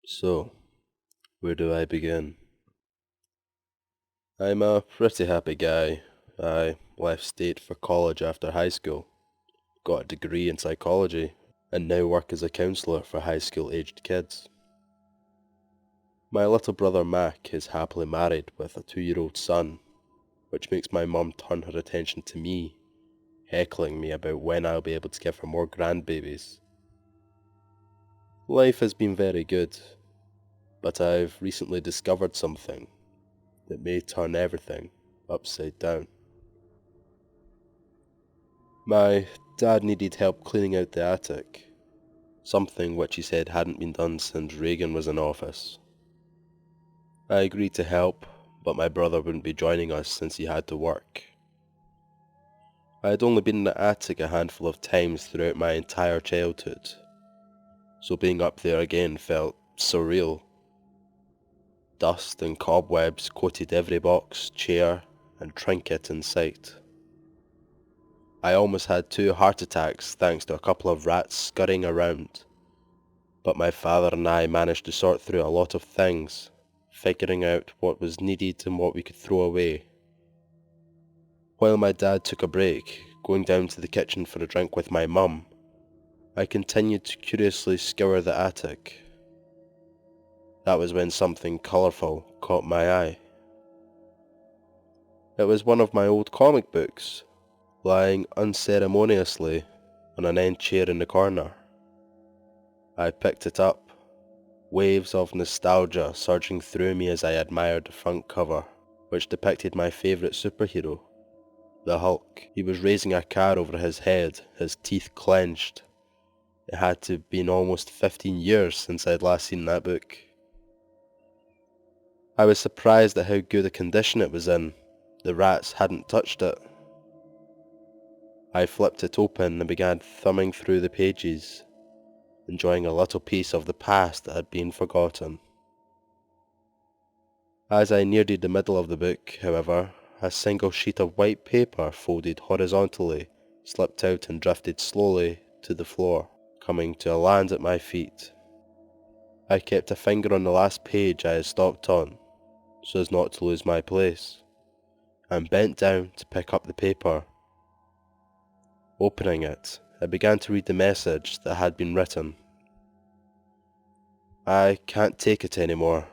So, where do I begin? I'm a pretty happy guy. I left state for college after high school, got a degree in psychology, and now work as a counsellor for high school aged kids. My little brother Mac is happily married with a 2-year-old son, which makes my mum turn her attention to me, heckling me about when I'll be able to give her more grandbabies. Life has been very good, but I've recently discovered something that may turn everything upside down. My dad needed help cleaning out the attic, something which he said hadn't been done since Reagan was in office. I agreed to help, but my brother wouldn't be joining us since he had to work. I had only been in the attic a handful of times throughout my entire childhood, so being up there again felt surreal. Dust and cobwebs coated every box, chair, and trinket in sight. I almost had 2 heart attacks thanks to a couple of rats scurrying around, but my father and I managed to sort through a lot of things, figuring out what was needed and what we could throw away. While my dad took a break, going down to the kitchen for a drink with my mum, I continued to curiously scour the attic. That was when something colourful caught my eye. It was one of my old comic books, lying unceremoniously on an end chair in the corner. I picked it up, waves of nostalgia surging through me as I admired the front cover, which depicted my favourite superhero, the Hulk. He was raising a car over his head, his teeth clenched. It had to have been almost 15 years since I'd last seen that book. I was surprised at how good a condition it was in. The rats hadn't touched it. I flipped it open and began thumbing through the pages, enjoying a little piece of the past that had been forgotten. As I neared the middle of the book, however, a single sheet of white paper folded horizontally slipped out and drifted slowly to the floor, coming to a land at my feet. I kept a finger on the last page I had stopped on, so as not to lose my place, and bent down to pick up the paper. Opening it, I began to read the message that had been written. I can't take it anymore.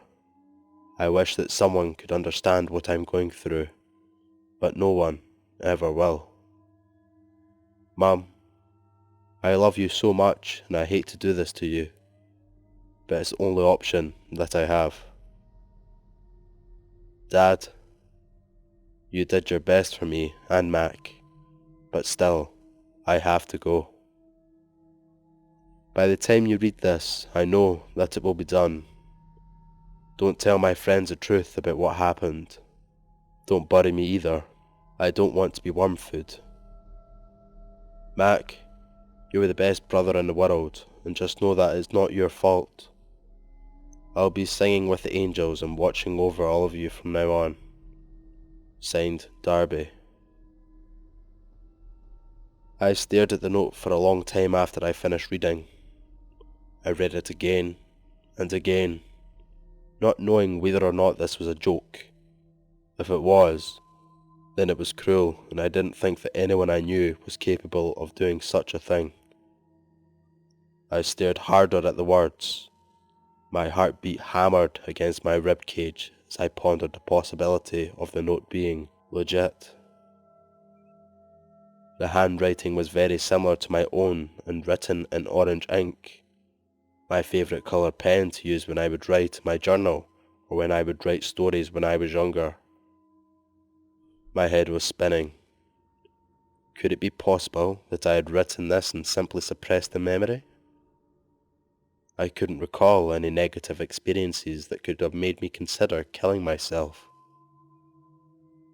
I wish that someone could understand what I'm going through, but no one ever will. Mum, I love you so much and I hate to do this to you, but it's the only option that I have. Dad, you did your best for me and Mac, but still, I have to go. By the time you read this, I know that it will be done. Don't tell my friends the truth about what happened. Don't bury me either. I don't want to be worm food. Mac, you were the best brother in the world, and just know that it's not your fault. I'll be singing with the angels and watching over all of you from now on. Signed, Darby. I stared at the note for a long time after I finished reading. I read it again and again, not knowing whether or not this was a joke. If it was, then it was cruel, and I didn't think that anyone I knew was capable of doing such a thing. I stared harder at the words. My heartbeat hammered against my rib cage as I pondered the possibility of the note being legit. The handwriting was very similar to my own and written in orange ink, my favourite colour pen to use when I would write my journal or when I would write stories when I was younger. My head was spinning. Could it be possible that I had written this and simply suppressed the memory? I couldn't recall any negative experiences that could have made me consider killing myself.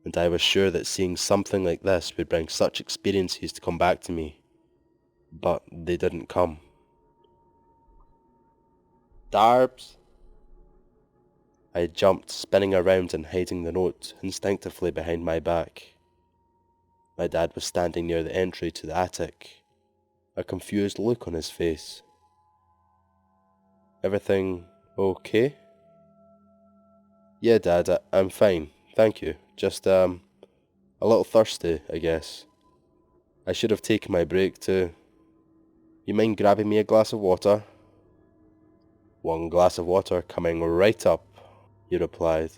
And I was sure that seeing something like this would bring such experiences to come back to me. But they didn't come. Darbs! I jumped, spinning around and hiding the note instinctively behind my back. My dad was standing near the entry to the attic, a confused look on his face. Everything Okay. Yeah, Dad, I'm fine, thank you. Just, a little thirsty, I guess. I should have taken my break too. You mind grabbing me a glass of water? One glass of water coming right up, he replied.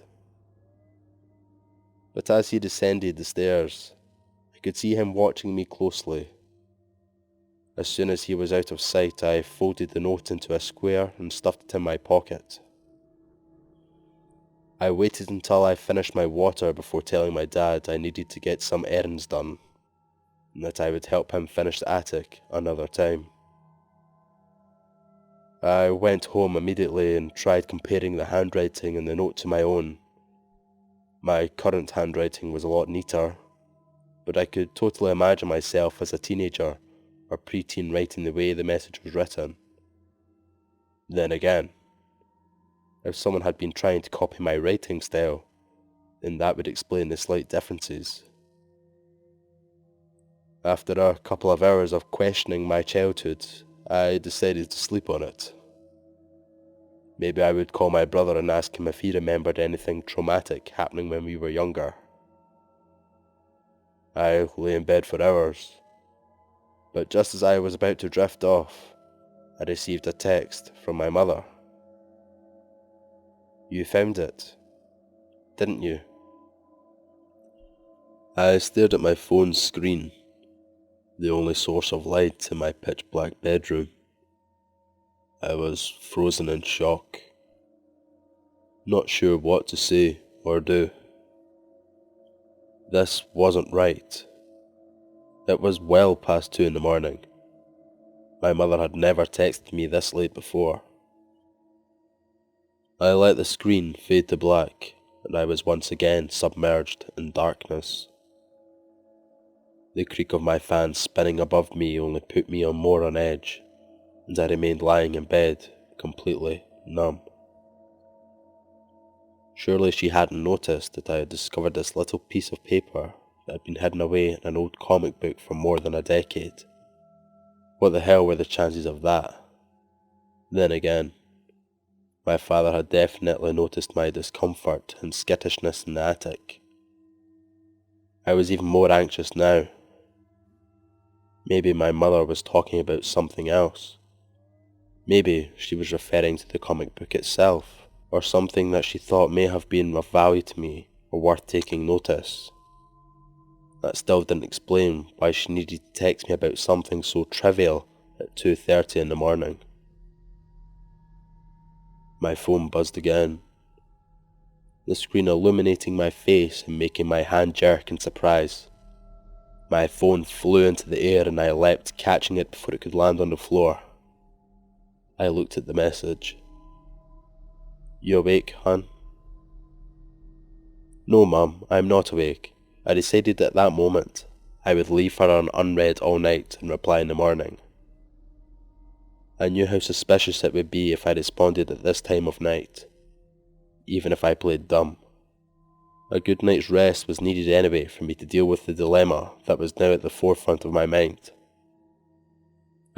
But as he descended the stairs, I could see him watching me closely. As soon as he was out of sight, I folded the note into a square and stuffed it in my pocket. I waited until I finished my water before telling my dad I needed to get some errands done, and that I would help him finish the attic another time. I went home immediately and tried comparing the handwriting in the note to my own. My current handwriting was a lot neater, but I could totally imagine myself as a teenager or preteen writing the way the message was written. Then again, if someone had been trying to copy my writing style, then that would explain the slight differences. After a couple of hours of questioning my childhood, I decided to sleep on it. Maybe I would call my brother and ask him if he remembered anything traumatic happening when we were younger. I lay in bed for hours, but just as I was about to drift off, I received a text from my mother. You found it, didn't you? I stared at my phone's screen, the only source of light in my pitch-black bedroom. I was frozen in shock, not sure what to say or do. This wasn't right. It was well past 2 in the morning. My mother had never texted me this late before. I let the screen fade to black, and I was once again submerged in darkness. The creak of my fan spinning above me only put me on more on edge, and I remained lying in bed, completely numb. Surely she hadn't noticed that I had discovered this little piece of paper that had been hidden away in an old comic book for more than a decade. What the hell were the chances of that? Then again, my father had definitely noticed my discomfort and skittishness in the attic. I was even more anxious now. Maybe my mother was talking about something else. Maybe she was referring to the comic book itself, or something that she thought may have been of value to me or worth taking notice. That still didn't explain why she needed to text me about something so trivial at 2:30 in the morning. My phone buzzed again, the screen illuminating my face and making my hand jerk in surprise. My phone flew into the air and I leapt, catching it before it could land on the floor. I looked at the message. You awake, hon? No, Mum, I'm not awake. I decided at that moment I would leave her on unread all night and reply in the morning. I knew how suspicious it would be if I responded at this time of night, even if I played dumb. A good night's rest was needed anyway for me to deal with the dilemma that was now at the forefront of my mind.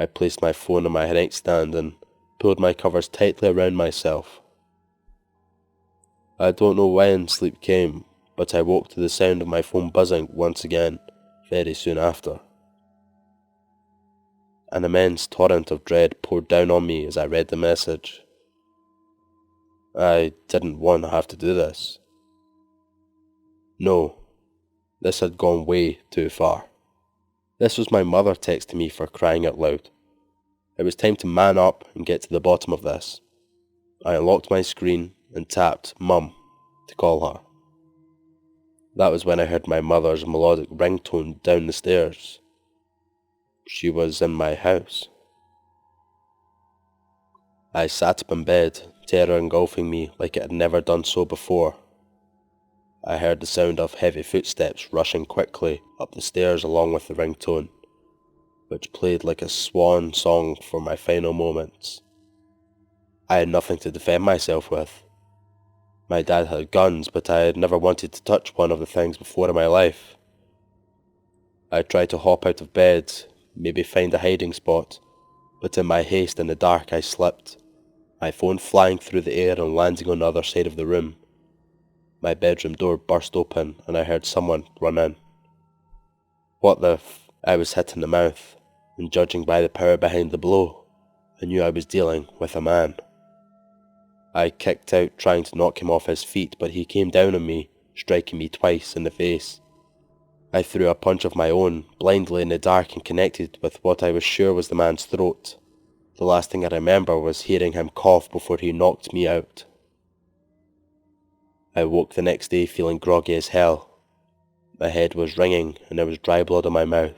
I placed my phone on my nightstand and pulled my covers tightly around myself. I don't know when sleep came, but I woke to the sound of my phone buzzing once again very soon after. An immense torrent of dread poured down on me as I read the message. I didn't want to have to do this. No, this had gone way too far. This was my mother texting me, for crying out loud. It was time to man up and get to the bottom of this. I unlocked my screen and tapped Mum to call her. That was when I heard my mother's melodic ringtone down the stairs. She was in my house. I sat up in bed, terror engulfing me like it had never done so before. I heard the sound of heavy footsteps rushing quickly up the stairs along with the ringtone, which played like a swan song for my final moments. I had nothing to defend myself with. My dad had guns, but I had never wanted to touch one of the things before in my life. I tried to hop out of bed, maybe find a hiding spot, but in my haste in the dark I slipped, my phone flying through the air and landing on the other side of the room. My bedroom door burst open and I heard someone run in. What the f... I was hit in the mouth, and judging by the power behind the blow, I knew I was dealing with a man. I kicked out trying to knock him off his feet, but he came down on me, striking me twice in the face. I threw a punch of my own, blindly in the dark, and connected with what I was sure was the man's throat. The last thing I remember was hearing him cough before he knocked me out. I woke the next day feeling groggy as hell. My head was ringing and there was dry blood on my mouth.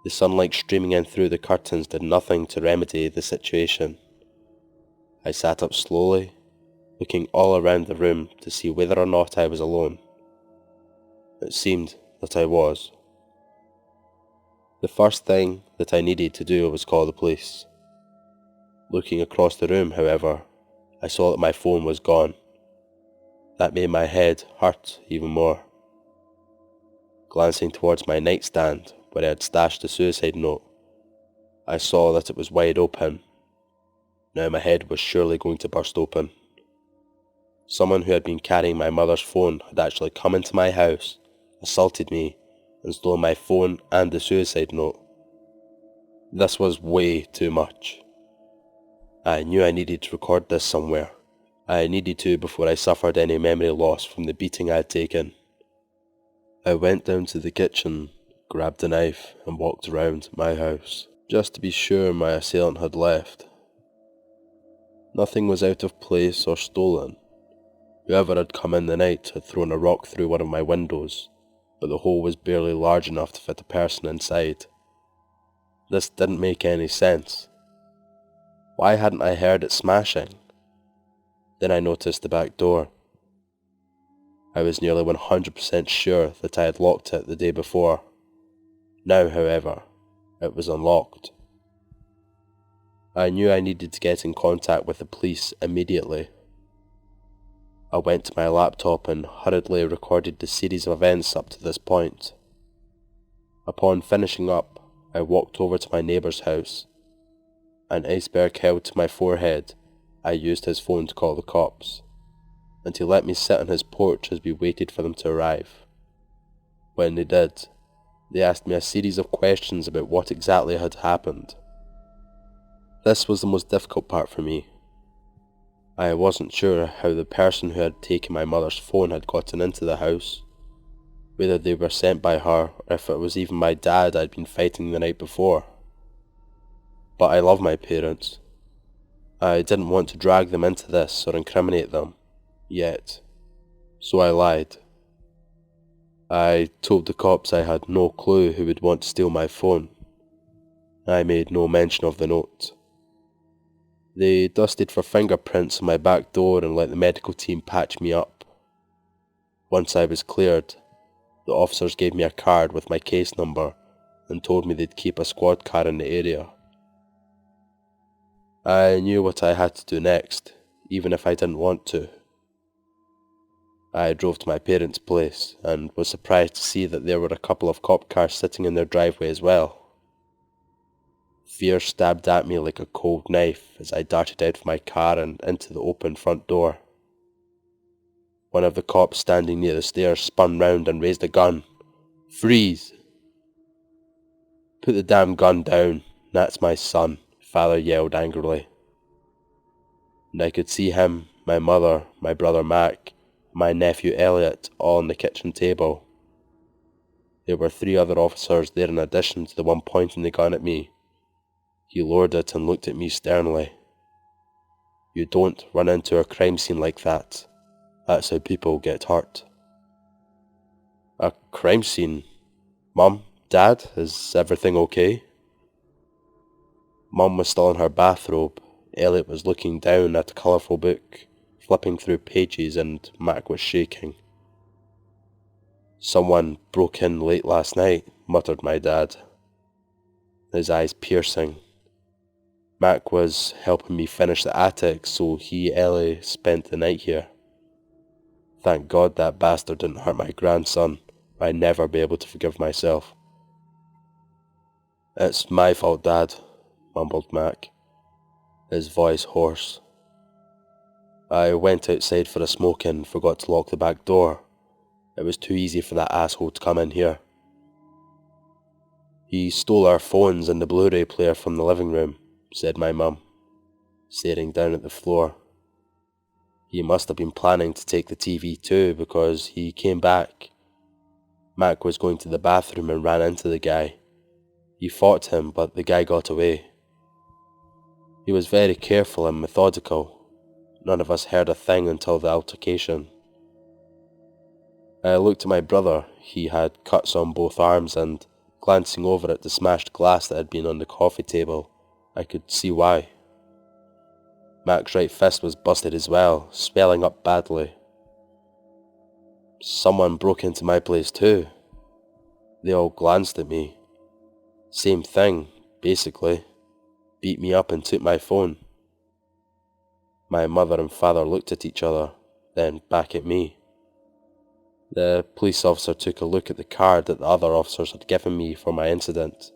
The sunlight streaming in through the curtains did nothing to remedy the situation. I sat up slowly, looking all around the room to see whether or not I was alone. It seemed that I was. The first thing that I needed to do was call the police. Looking across the room, however, I saw that my phone was gone. That made my head hurt even more. Glancing towards my nightstand, where I had stashed the suicide note, I saw that it was wide open. Now my head was surely going to burst open. Someone who had been carrying my mother's phone had actually come into my house, assaulted me, and stolen my phone and the suicide note. This was way too much. I knew I needed to record this somewhere. I needed to before I suffered any memory loss from the beating I had taken. I went down to the kitchen, grabbed a knife, and walked around my house, just to be sure my assailant had left. Nothing was out of place or stolen. Whoever had come in the night had thrown a rock through one of my windows, but the hole was barely large enough to fit a person inside. This didn't make any sense. Why hadn't I heard it smashing? Then I noticed the back door. I was nearly 100% sure that I had locked it the day before. Now, however, it was unlocked. I knew I needed to get in contact with the police immediately. I went to my laptop and hurriedly recorded the series of events up to this point. Upon finishing up, I walked over to my neighbour's house. An iceberg held to my forehead, I used his phone to call the cops, and he let me sit on his porch as we waited for them to arrive. When they did, they asked me a series of questions about what exactly had happened. This was the most difficult part for me. I wasn't sure how the person who had taken my mother's phone had gotten into the house, whether they were sent by her or if it was even my dad I'd been fighting the night before. But I love my parents. I didn't want to drag them into this or incriminate them, yet. So I lied. I told the cops I had no clue who would want to steal my phone. I made no mention of the note. They dusted for fingerprints on my back door and let the medical team patch me up. Once I was cleared, the officers gave me a card with my case number and told me they'd keep a squad car in the area. I knew what I had to do next, even if I didn't want to. I drove to my parents' place and was surprised to see that there were a couple of cop cars sitting in their driveway as well. Fear stabbed at me like a cold knife as I darted out of my car and into the open front door. One of the cops standing near the stairs spun round and raised a gun. "Freeze!" "Put the damn gun down, that's my son," Father yelled angrily. And I could see him, my mother, my brother Mac, my nephew Elliot all on the kitchen table. There were 3 other officers there in addition to the one pointing the gun at me. He lowered it and looked at me sternly. "You don't run into a crime scene like that. That's how people get hurt." "A crime scene? Mum? Dad? Is everything okay?" Mum was still in her bathrobe. Elliot was looking down at a colourful book, flipping through pages, and Mac was shaking. "Someone broke in late last night," muttered my dad, his eyes piercing. Mac was helping me finish the attic, so Ellie spent the night here. Thank God that bastard didn't hurt my grandson. I'd never be able to forgive myself. "It's my fault, Dad," mumbled Mac. his voice hoarse. I went outside for a smoke and forgot to lock the back door. It was too easy for that asshole to come in here. He stole our phones and the Blu-ray player from the living room, said my mum, staring down at the floor. He must have been planning to take the TV too, because he came back. Mac was going to the bathroom and ran into the guy. He fought him, but the guy got away. He was very careful and methodical. None of us heard a thing until the altercation. I looked at my brother. He had cuts on both arms, and glancing over at the smashed glass that had been on the coffee table, I could see why. Mac's right fist was busted as well, swelling up badly. Someone broke into my place too. They all glanced at me. Same thing, basically. Beat me up and took my phone. My mother and father looked at each other, then back at me. The police officer took a look at the card that the other officers had given me for my incident,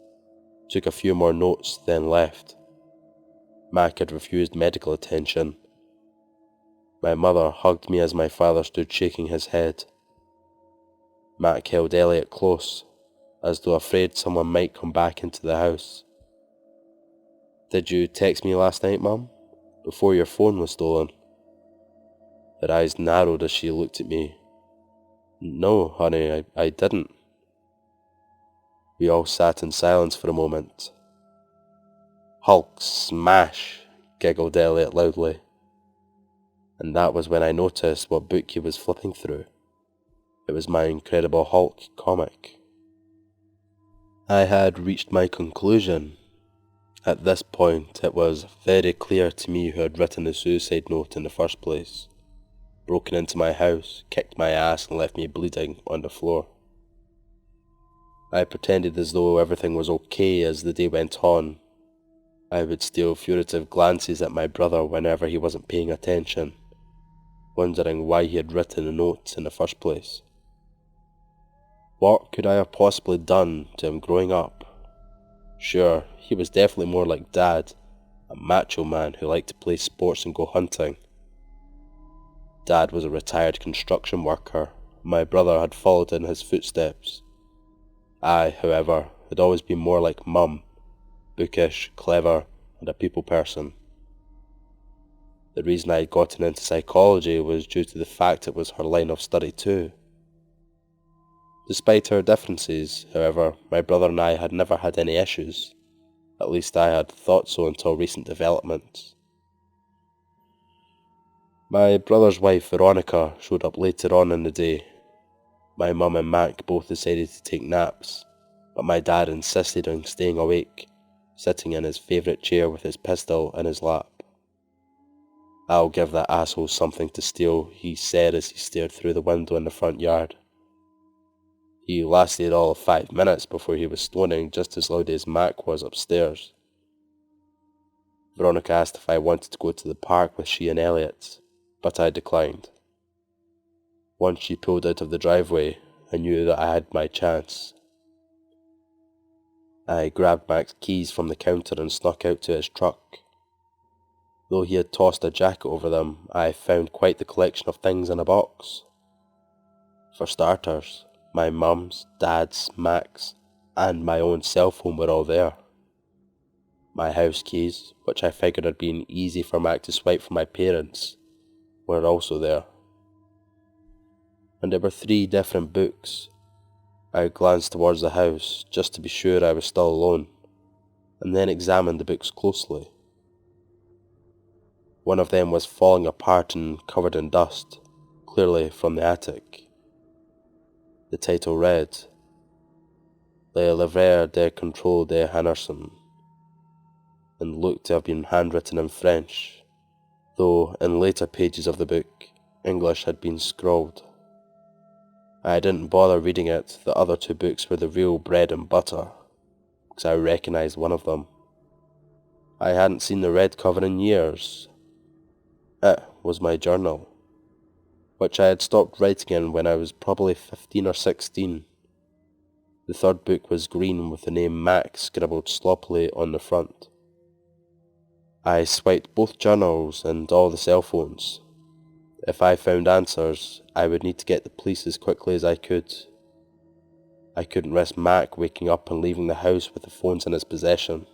took a few more notes, then left. Mac had refused medical attention. My mother hugged me as my father stood shaking his head. Mac held Elliot close, as though afraid someone might come back into the house. "Did you text me last night, Mum? Before your phone was stolen?" Her eyes narrowed as she looked at me. "No, honey, I didn't." We all sat in silence for a moment. "Hulk smash," giggled Elliot loudly. And that was when I noticed what book he was flipping through. It was my Incredible Hulk comic. I had reached my conclusion. At this point, it was very clear to me who had written the suicide note in the first place. Broken into my house, kicked my ass and left me bleeding on the floor. I pretended as though everything was okay as the day went on. I would steal furtive glances at my brother whenever he wasn't paying attention, wondering why he had written a note in the first place. What could I have possibly done to him growing up? Sure, he was definitely more like Dad, a macho man who liked to play sports and go hunting. Dad was a retired construction worker. My brother had followed in his footsteps. I, however, had always been more like Mum, bookish, clever, and a people person. The reason I had gotten into psychology was due to the fact it was her line of study too. Despite our differences, however, my brother and I had never had any issues. At least I had thought so until recent developments. My brother's wife, Veronica, showed up later on in the day. My mum and Mac both decided to take naps, but my dad insisted on staying awake, sitting in his favourite chair with his pistol in his lap. "I'll give that asshole something to steal," he said as he stared through the window in the front yard. He lasted all of 5 minutes before he was stoning just as loud as Mac was upstairs. Veronica asked if I wanted to go to the park with she and Elliot, but I declined. Once she pulled out of the driveway, I knew that I had my chance. I grabbed Mac's keys from the counter and snuck out to his truck. Though he had tossed a jacket over them, I found quite the collection of things in a box. For starters, my mum's, Dad's, Mac's, and my own cell phone were all there. My house keys, which I figured had been easy for Mac to swipe from my parents, were also there. And there were 3 different books. I glanced towards the house, just to be sure I was still alone, and then examined the books closely. One of them was falling apart and covered in dust, clearly from the attic. The title read, Le Livre de Contrôle de Hannerson, and looked to have been handwritten in French, though in later pages of the book, English had been scrawled. I didn't bother reading it. The other 2 books were the real bread and butter, because I recognised one of them. I hadn't seen the red cover in years. It was my journal, which I had stopped writing in when I was probably 15 or 16. The 3rd book was green with the name Mac scribbled sloppily on the front. I swiped both journals and all the cell phones. If I found answers, I would need to get the police as quickly as I could. I couldn't risk Mac waking up and leaving the house with the phones in his possession.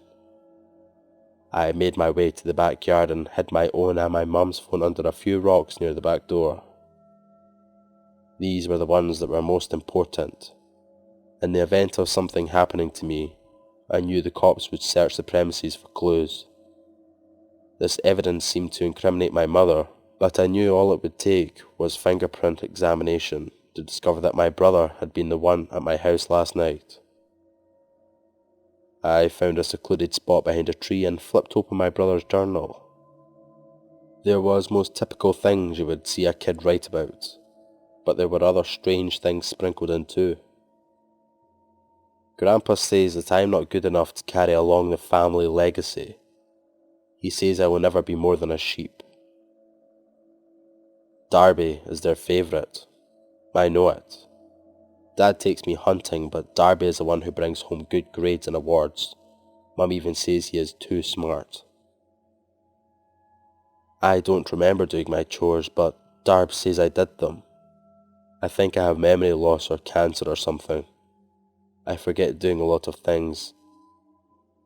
I made my way to the backyard and hid my own and my mum's phone under a few rocks near the back door. These were the ones that were most important. In the event of something happening to me, I knew the cops would search the premises for clues. This evidence seemed to incriminate my mother, but I knew all it would take was fingerprint examination to discover that my brother had been the one at my house last night. I found a secluded spot behind a tree and flipped open my brother's journal. There was most typical things you would see a kid write about, but there were other strange things sprinkled in too. Grandpa says that I'm not good enough to carry along the family legacy. He says I will never be more than a sheep. Darby is their favourite. I know it. Dad takes me hunting, but Darby is the one who brings home good grades and awards. Mum even says he is too smart. I don't remember doing my chores, but Darb says I did them. I think I have memory loss or cancer or something. I forget doing a lot of things.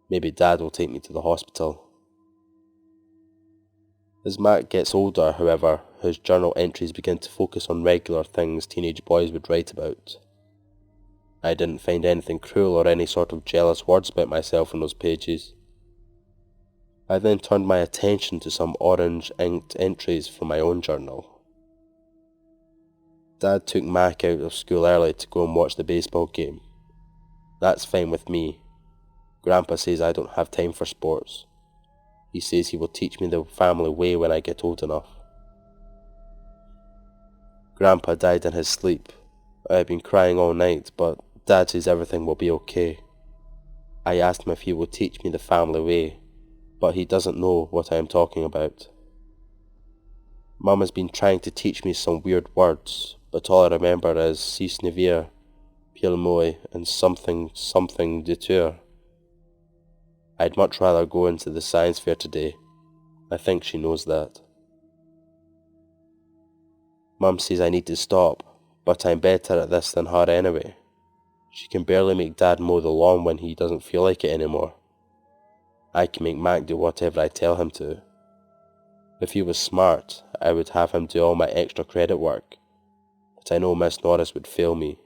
Maybe Dad will take me to the hospital. As Mac gets older, however, his journal entries begin to focus on regular things teenage boys would write about. I didn't find anything cruel or any sort of jealous words about myself in those pages. I then turned my attention to some orange-inked entries from my own journal. Dad took Mac out of school early to go and watch the baseball game. That's fine with me. Grandpa says I don't have time for sports. He says he will teach me the family way when I get old enough. Grandpa died in his sleep. I've been crying all night, but Dad says everything will be okay. I asked him if he will teach me the family way, but he doesn't know what I am talking about. Mum has been trying to teach me some weird words, but all I remember is sis nevere, pilmoy, and something detour. I'd much rather go into the science fair today. I think she knows that. Mum says I need to stop, but I'm better at this than her anyway. She can barely make Dad mow the lawn when he doesn't feel like it anymore. I can make Mac do whatever I tell him to. If he was smart, I would have him do all my extra credit work, but I know Miss Norris would fail me.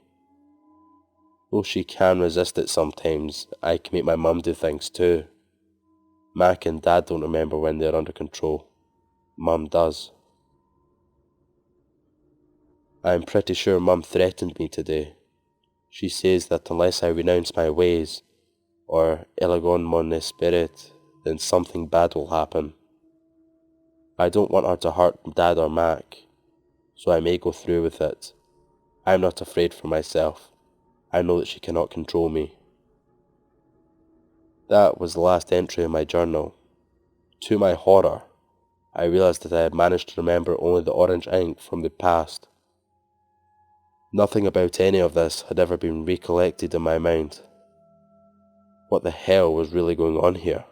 Though she can resist it sometimes, I can make my mum do things too. Mac and Dad don't remember when they're under control. Mum does. I'm pretty sure Mum threatened me today. She says that unless I renounce my ways, or elegon mon esprit, then something bad will happen. I don't want her to hurt Dad or Mac, so I may go through with it. I'm not afraid for myself. I know that she cannot control me. That was the last entry in my journal. To my horror, I realized that I had managed to remember only the orange ink from the past. Nothing about any of this had ever been recollected in my mind. What the hell was really going on here?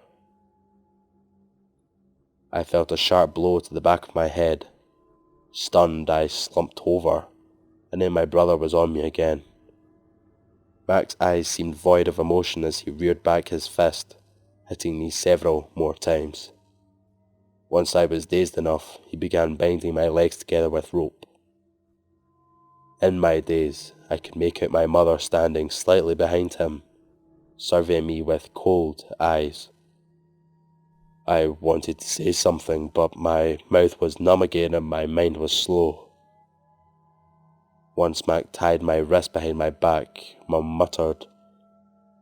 I felt a sharp blow to the back of my head. Stunned, I slumped over, and then my brother was on me again. Mac's eyes seemed void of emotion as he reared back his fist, hitting me several more times. Once I was dazed enough, he began binding my legs together with rope. In my daze, I could make out my mother standing slightly behind him, surveying me with cold eyes. I wanted to say something, but my mouth was numb again and my mind was slow. Once Mac tied my wrist behind my back, Mum muttered,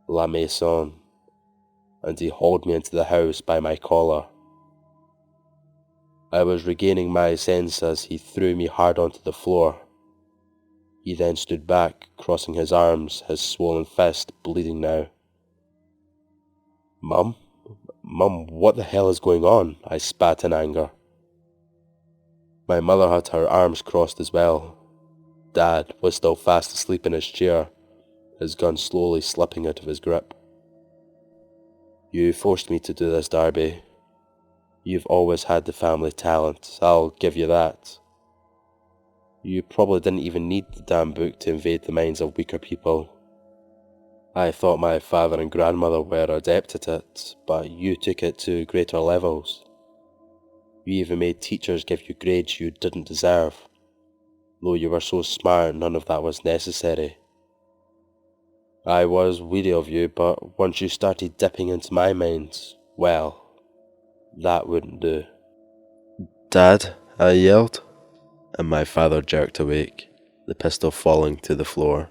"La maison," and he hauled me into the house by my collar. I was regaining my sense as he threw me hard onto the floor. He then stood back, crossing his arms, his swollen fist bleeding now. Mum, what the hell is going on?" I spat in anger. My mother had her arms crossed as well. Dad was still fast asleep in his chair, his gun slowly slipping out of his grip. "You forced me to do this, Darby." You've always had the family talent, I'll give you that. You probably didn't even need the damn book to invade the minds of weaker people. I thought my father and grandmother were adept at it, but you took it to greater levels. You even made teachers give you grades you didn't deserve. Though you were so smart, none of that was necessary. I was weary of you, but once you started dipping into my mind, well, that wouldn't do. Dad, I yelled, and my father jerked awake, the pistol falling to the floor.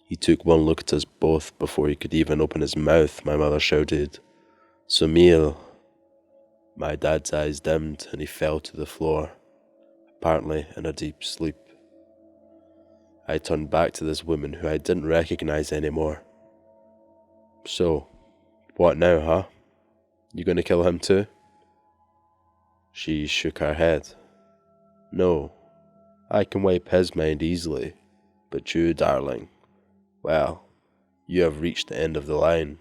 He took one look at us both before he could even open his mouth. My mother shouted, "Sumil." My dad's eyes dimmed and he fell to the floor, apparently in a deep sleep. I turned back to this woman who I didn't recognize anymore. "So, what now, huh? You gonna kill him too?" She shook her head. "No, I can wipe his mind easily, but you, darling, well, you have reached the end of the line.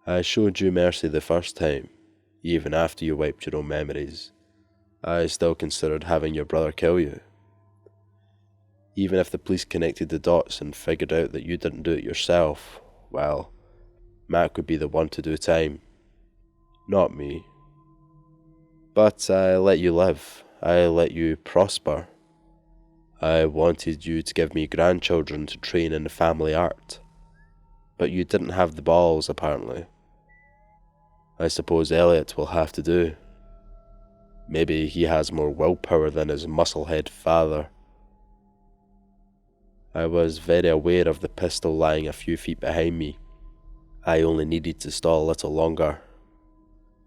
I showed you mercy the first time, even after you wiped your own memories. I still considered having your brother kill you. Even if the police connected the dots and figured out that you didn't do it yourself, well, Mac would be the one to do time, not me. But I let you live. I let you prosper. I wanted you to give me grandchildren to train in the family art. But you didn't have the balls, apparently. I suppose Elliot will have to do. Maybe he has more willpower than his musclehead father." I was very aware of the pistol lying a few feet behind me. I only needed to stall a little longer.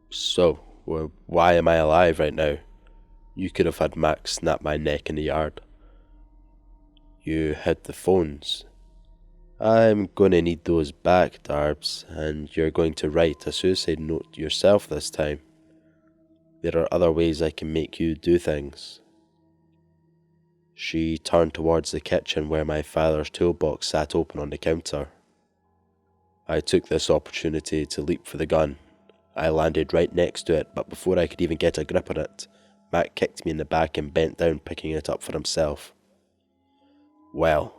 "So, why am I alive right now? You could have had Max snap my neck in the yard." "You hid the phones. I'm gonna need those back, Darbs, and you're going to write a suicide note yourself this time. There are other ways I can make you do things." She turned towards the kitchen where my father's toolbox sat open on the counter. I took this opportunity to leap for the gun. I landed right next to it, but before I could even get a grip on it, Mac kicked me in the back and bent down, picking it up for himself. "Well,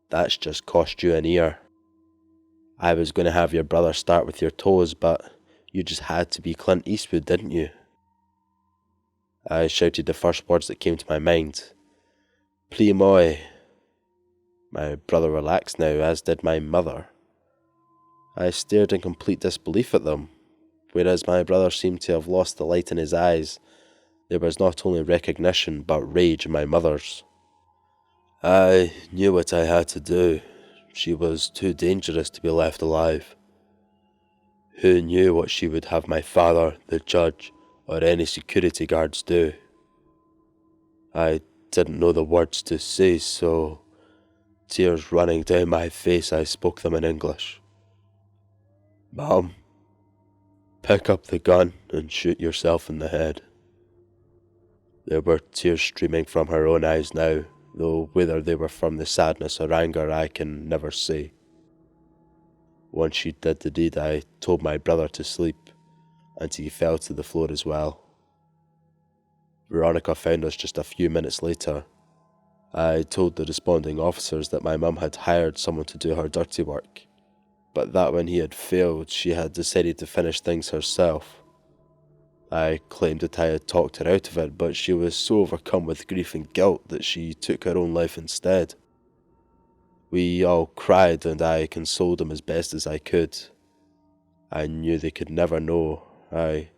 that's just cost you an ear. I was going to have your brother start with your toes, but you just had to be Clint Eastwood, didn't you?" I shouted the first words that came to my mind. "Primoy." My brother relaxed now, as did my mother. I stared in complete disbelief at them. Whereas my brother seemed to have lost the light in his eyes, there was not only recognition but rage in my mother's. I knew what I had to do. She was too dangerous to be left alive. Who knew what she would have my father, the judge, or any security guards do? I didn't know the words to say, so, tears running down my face, I spoke them in English. "Mom, pick up the gun and shoot yourself in the head." There were tears streaming from her own eyes now, though whether they were from the sadness or anger I can never say. Once she did the deed, I told my brother to sleep, and he fell to the floor as well. Veronica found us just a few minutes later. I told the responding officers that my mum had hired someone to do her dirty work, but that when he had failed, she had decided to finish things herself. I claimed that I had talked her out of it, but she was so overcome with grief and guilt that she took her own life instead. We all cried, and I consoled them as best as I could. I knew they could never know. I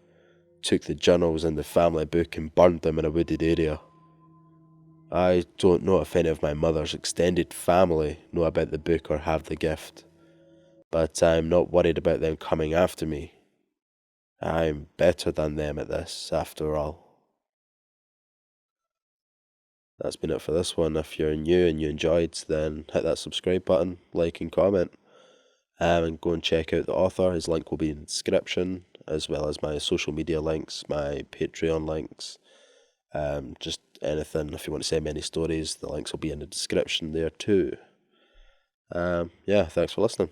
took the journals and the family book and burned them in a wooded area. I don't know if any of my mother's extended family know about the book or have the gift, but I'm not worried about them coming after me. I'm better than them at this, after all. That's been it for this one. If you're new and you enjoyed, then hit that subscribe button, like and comment. And go and check out the author. His link will be in the description, as well as my social media links, my Patreon links, just anything. If you want to send me any stories, the links will be in the description there too. Yeah, thanks for listening.